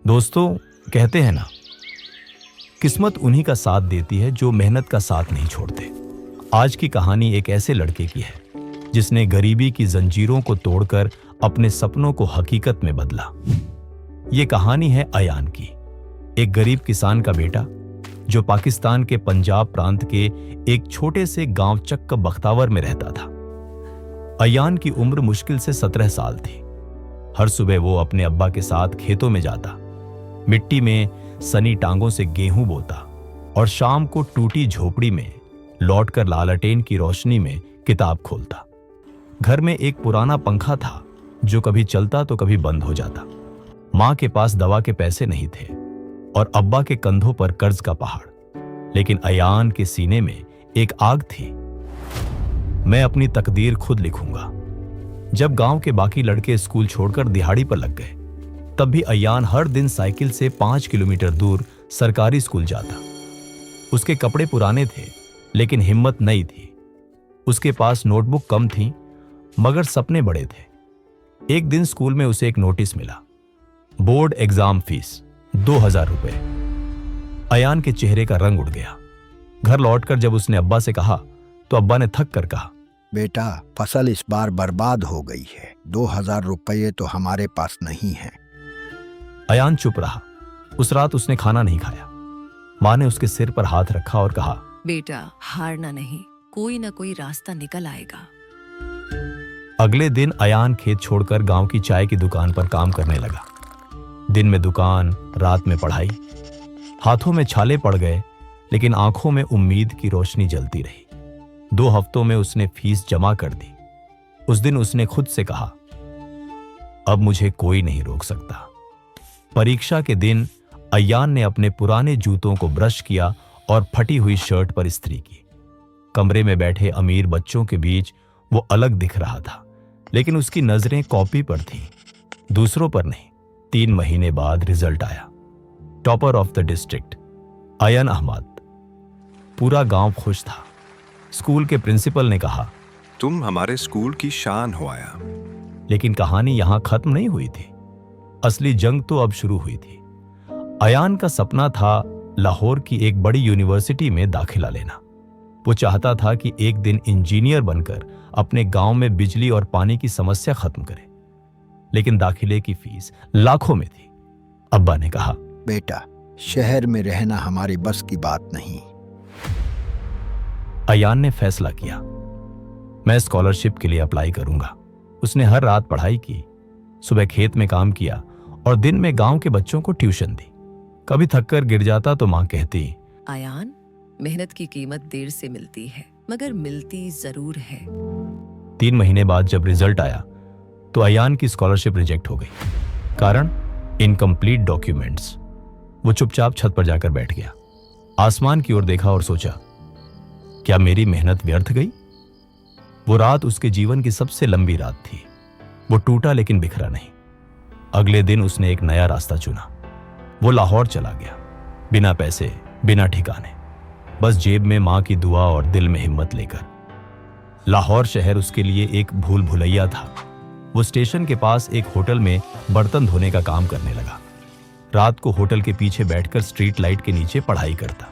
दोस्तों, कहते हैं ना, किस्मत उन्हीं का साथ देती है जो मेहनत का साथ नहीं छोड़ते। आज की कहानी एक ऐसे लड़के की है जिसने गरीबी की जंजीरों को तोड़कर अपने सपनों को हकीकत में बदला। ये कहानी है अयान की, एक गरीब किसान का बेटा जो पाकिस्तान के पंजाब प्रांत के एक छोटे से गांव चक्क बख्तावर में रहता था। अयान की उम्र मुश्किल से 17 साल थी। हर सुबह वो अपने अब्बा के साथ खेतों में जाता, मिट्टी में सनी टांगों से गेहूं बोता और शाम को टूटी झोपड़ी में लौटकर लालटेन की रोशनी में किताब खोलता। घर में एक पुराना पंखा था जो कभी चलता तो कभी बंद हो जाता। मां के पास दवा के पैसे नहीं थे और अब्बा के कंधों पर कर्ज का पहाड़। लेकिन अयान के सीने में एक आग थी। मैं अपनी तकदीर खुद लिखूंगा। जब गांव के बाकी लड़के स्कूल छोड़कर दिहाड़ी पर लग गए, तब भी अयान हर दिन साइकिल से 5 किलोमीटर दूर सरकारी स्कूल जाता। उसके कपड़े पुराने थे लेकिन हिम्मत नई थी। उसके पास नोटबुक कम थी मगर सपने बड़े थे। एक दिन स्कूल में उसे एक नोटिस मिला, बोर्ड एग्जाम फीस 2000 रुपए। अयान के चेहरे का रंग उड़ गया। घर लौटकर जब उसने अब्बा से कहा तो अब्बा ने थक कर कहा, बेटा, फसल इस बार बर्बाद हो गई है। 2000 रुपये तो हमारे पास नहीं है। अयान चुप रहा। उस रात उसने खाना नहीं खाया। मां ने उसके सिर पर हाथ रखा और कहा, बेटा, हारना नहीं, कोई ना कोई रास्ता निकल आएगा। अगले दिन अयान खेत छोड़कर गांव की चाय की दुकान पर काम करने लगा। दिन में दुकान, रात में पढ़ाई। हाथों में छाले पड़ गए लेकिन आंखों में उम्मीद की रोशनी जलती रही। 2 हफ्तों में उसने फीस जमा कर दी। उस दिन उसने खुद से कहा, अब मुझे कोई नहीं रोक सकता। परीक्षा के दिन अयान ने अपने पुराने जूतों को ब्रश किया और फटी हुई शर्ट पर इस्त्री की। कमरे में बैठे अमीर बच्चों के बीच वो अलग दिख रहा था, लेकिन उसकी नजरें कॉपी पर थीं, दूसरों पर नहीं। 3 महीने बाद रिजल्ट आया। टॉपर ऑफ द डिस्ट्रिक्ट अयन अहमद। पूरा गांव खुश था। स्कूल के प्रिंसिपल ने कहा, तुम हमारे स्कूल की शान हो आया। लेकिन कहानी यहां खत्म नहीं हुई थी। असली जंग तो अब शुरू हुई थी। अयान का सपना था लाहौर की एक बड़ी यूनिवर्सिटी में दाखिला लेना। वो चाहता था कि एक दिन इंजीनियर बनकर अपने गांव में बिजली और पानी की समस्या खत्म करे। लेकिन दाखिले की फीस लाखों में थी। अब्बा ने कहा, बेटा, शहर में रहना हमारी बस की बात नहीं। अयान ने फैसला किया, मैं स्कॉलरशिप के लिए अप्लाई करूंगा। उसने हर रात पढ़ाई की, सुबह खेत में काम किया और दिन में गांव के बच्चों को ट्यूशन दी। कभी थककर गिर जाता तो मां कहती, अयान, मेहनत की कीमत देर से मिलती है मगर मिलती जरूर है। 3 महीने बाद जब रिजल्ट आया तो अयान की स्कॉलरशिप रिजेक्ट हो गई। कारण इनकम्प्लीट डॉक्यूमेंट्स। वो चुपचाप छत पर जाकर बैठ गया। आसमान की ओर देखा और सोचा, क्या मेरी मेहनत व्यर्थ गई? वो रात उसके जीवन की सबसे लंबी रात थी। वो टूटा लेकिन बिखरा नहीं। अगले दिन उसने एक नया रास्ता चुना। वो लाहौर चला गया, बिना पैसे, बिना ठिकाने, बस जेब में मां की दुआ और दिल में हिम्मत लेकर। लाहौर शहर उसके लिए एक भूल भुलैया था। वो स्टेशन के पास एक होटल में बर्तन धोने का काम करने लगा। रात को होटल के पीछे बैठकर स्ट्रीट लाइट के नीचे पढ़ाई करता।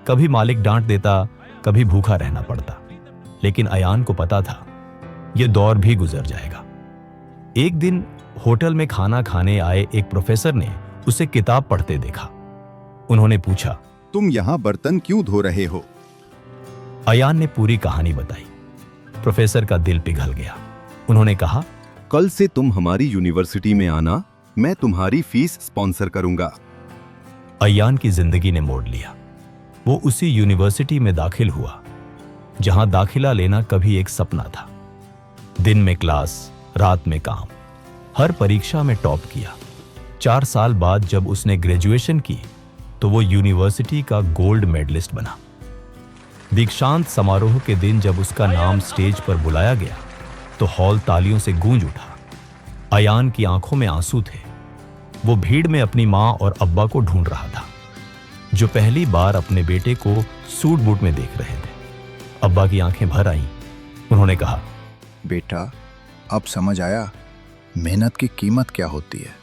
कभी मालिक डांट देता, कभी भूखा रहना पड़ता। लेकिन अयान को पता था यह दौर भी गुजर जाएगा। एक दिन होटल में खाना खाने आए एक प्रोफेसर ने उसे किताब पढ़ते देखा। उन्होंने पूछा, तुम यहाँ बर्तन क्यों धो रहे हो? अयान ने पूरी कहानी बताई। प्रोफेसर का दिल पिघल गया। उन्होंने कहा, कल से तुम हमारी यूनिवर्सिटी में आना, मैं तुम्हारी फीस स्पॉन्सर करूंगा। अयान की जिंदगी ने मोड़ लिया। वो उसी यूनिवर्सिटी में दाखिल हुआ जहां दाखिला लेना कभी एक सपना था। दिन में क्लास, रात में काम, हर परीक्षा में टॉप किया। 4 साल बाद जब उसने ग्रेजुएशन की तो वो यूनिवर्सिटी का गोल्ड मेडलिस्ट बना। दीक्षांत समारोह के दिन जब उसका नाम स्टेज पर बुलाया गया तो हॉल तालियों से गूंज उठा। अयान की आंखों में आंसू थे। वो भीड़ में अपनी मां और अब्बा को ढूंढ रहा था, जो पहली बार अपने बेटे को सूट बूट में देख रहे थे। अब्बा की आंखें भर आईं। उन्होंने कहा, बेटा, अब समझ आया मेहनत की कीमत क्या होती है।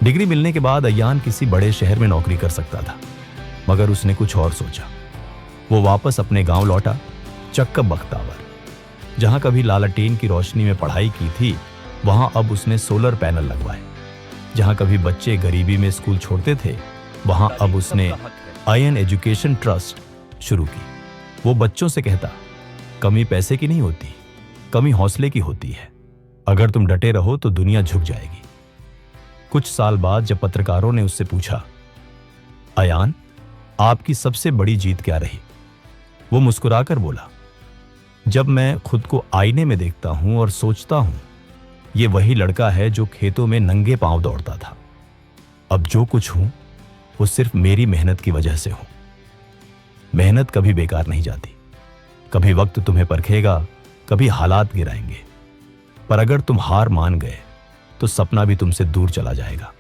डिग्री मिलने के बाद अयान किसी बड़े शहर में नौकरी कर सकता था, मगर उसने कुछ और सोचा। वो वापस अपने गांव लौटा, चक्कब बख्तावर। जहां कभी लालटेन की रोशनी में पढ़ाई की थी, वहां अब उसने सोलर पैनल लगवाए। जहां कभी बच्चे गरीबी में स्कूल छोड़ते थे, वहां अब उसने आयन एजुकेशन ट्रस्ट शुरू की। वो बच्चों से कहता, कमी पैसे की नहीं होती, कमी हौसले की होती है। अगर तुम डटे रहो तो दुनिया झुक जाएगी। कुछ साल बाद जब पत्रकारों ने उससे पूछा, अयान, आपकी सबसे बड़ी जीत क्या रही? वो मुस्कुराकर बोला, जब मैं खुद को आईने में देखता हूं और सोचता हूं, ये वही लड़का है जो खेतों में नंगे पांव दौड़ता था। अब जो कुछ हूं वो सिर्फ मेरी मेहनत की वजह से हूं। मेहनत कभी बेकार नहीं जाती। कभी वक्त तुम्हें परखेगा, कभी हालात गिराएंगे, पर अगर तुम हार मान गए तो सपना भी तुमसे दूर चला जाएगा।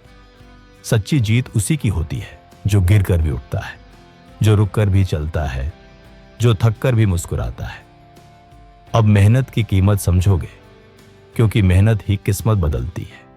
सच्ची जीत उसी की होती है जो गिर कर भी उठता है, जो रुक कर भी चलता है, जो थक कर भी मुस्कुराता है। अब मेहनत की कीमत समझोगे, क्योंकि मेहनत ही किस्मत बदलती है।